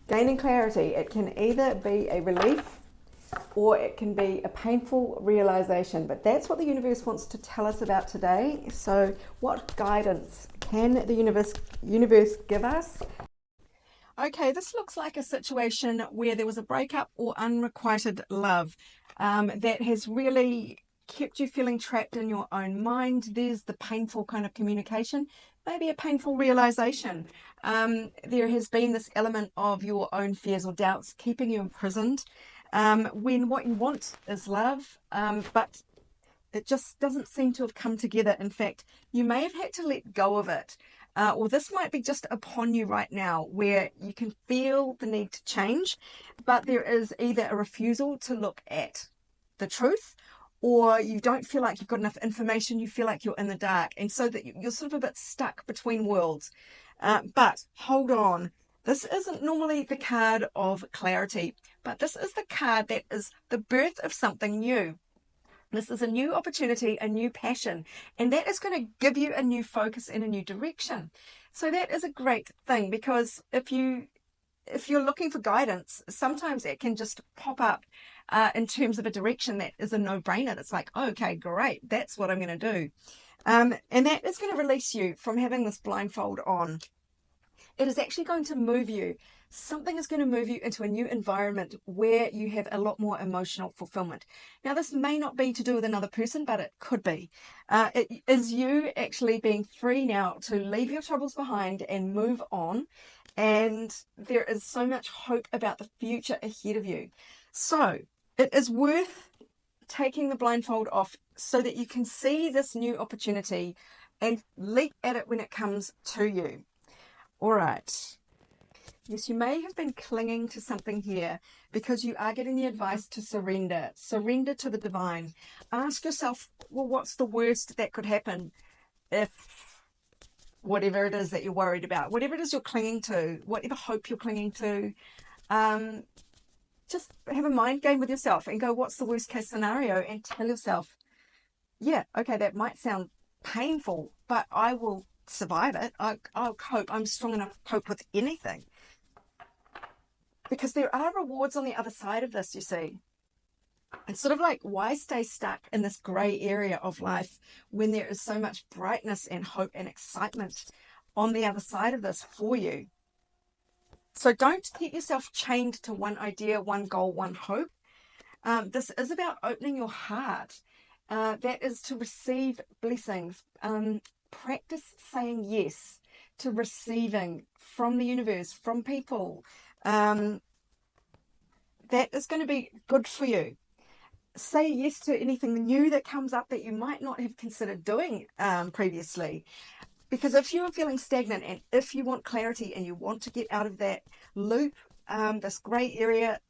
Gaining clarity, it can either be a relief or it can be a painful realization. But that's what the universe wants to tell us about today. So, what guidance can the universe give us? Okay, this looks like a situation where there was a breakup or unrequited love that has really kept you feeling trapped in your own mind. There's the painful kind of communication, maybe a painful realization. There has been this element of your own fears or doubts keeping you imprisoned when what you want is love, but it just doesn't seem to have come together. In fact, you may have had to let go of it. Or this might be just upon you right now where you can feel the need to change, but there is either a refusal to look at the truth, or you don't feel like you've got enough information, you feel like you're in the dark, and so that you're sort of a bit stuck between worlds. But hold on, this isn't normally the card of clarity, but this is the card that is the birth of something new. This is a new opportunity, a new passion, and that is going to give you a new focus and a new direction. So that is a great thing, because if you're looking for guidance, sometimes it can just pop up in terms of a direction that is a no-brainer. It's like, okay, great, that's what I'm going to do. And that is going to release you from having this blindfold on. It is actually going to move you. Something is going to move you into a new environment where you have a lot more emotional fulfillment. Now, this may not be to do with another person, but it could be. It is you actually being free now to leave your troubles behind and move on. And there is so much hope about the future ahead of you. So it is worth taking the blindfold off so that you can see this new opportunity and leap at it when it comes to you. All right. Yes, you may have been clinging to something here because you are getting the advice to surrender. Surrender to the divine. Ask yourself, well, what's the worst that could happen if whatever it is that you're worried about, whatever it is you're clinging to, whatever hope you're clinging to, um, just have a mind game with yourself and go, what's the worst case scenario? And tell yourself, yeah, okay, that might sound painful, but I will survive it. I'll cope. I'm strong enough to cope with anything. Because there are rewards on the other side of this, you see. It's sort of like, why stay stuck in this grey area of life when there is so much brightness and hope and excitement on the other side of this for you? So don't keep yourself chained to one idea, one goal, one hope. This is about opening your heart. That is to receive blessings. Practice saying yes to receiving from the universe, from people. That is going to be good for you. Say yes to anything new that comes up that you might not have considered doing previously. Because if you are feeling stagnant and if you want clarity and you want to get out of that loop, this grey area,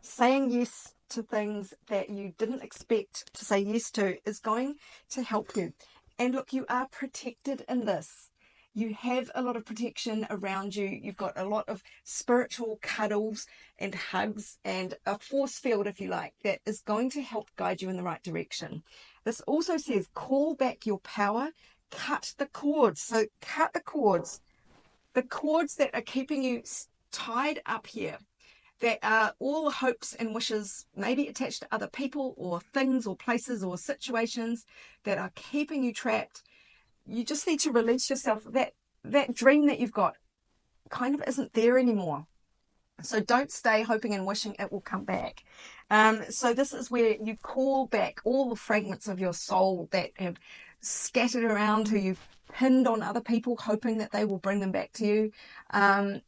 saying yes to things that you didn't expect to say yes to is going to help you. And look, you are protected in this. You have a lot of protection around you. You've got a lot of spiritual cuddles and hugs and a force field, if you like, that is going to help guide you in the right direction. This also says call back your power, cut the cords. So cut the cords that are keeping you tied up here, that are all hopes and wishes, maybe attached to other people or things or places or situations that are keeping you trapped. You just need to release yourself. That dream that you've got kind of isn't there anymore. So don't stay hoping and wishing it will come back. So this is where you call back all the fragments of your soul that have scattered around, who you've pinned on other people, hoping that they will bring them back to you.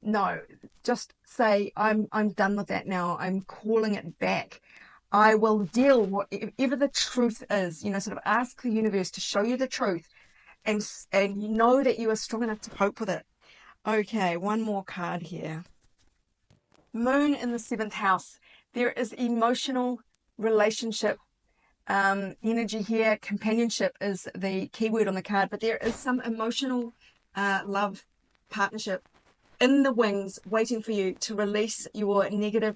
No, just say, I'm done with that now. I'm calling it back. I will deal whatever the truth is, sort of ask the universe to show you the truth and you know that you are strong enough to cope with it. Okay, one more card here. Moon in the 7th house. There is emotional relationship energy here. Companionship is the key word on the card, but there is some emotional love partnership in the wings waiting for you to release your negative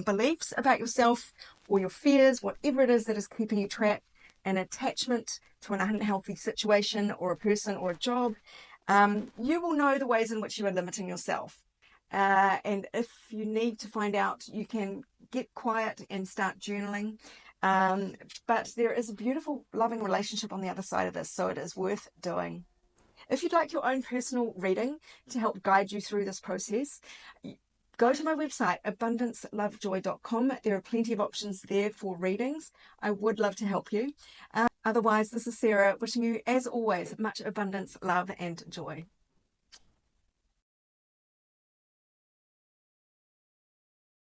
beliefs about yourself or your fears, whatever it is that is keeping you trapped, an attachment to an unhealthy situation or a person or a job. You will know the ways in which you are limiting yourself. And if you need to find out, you can get quiet and start journaling. But there is a beautiful, loving relationship on the other side of this, so it is worth doing. If you'd like your own personal reading to help guide you through this process, go to my website, abundancelovejoy.com. There are plenty of options there for readings. I would love to help you. Otherwise, this is Sarah wishing you, as always, much abundance, love, and joy.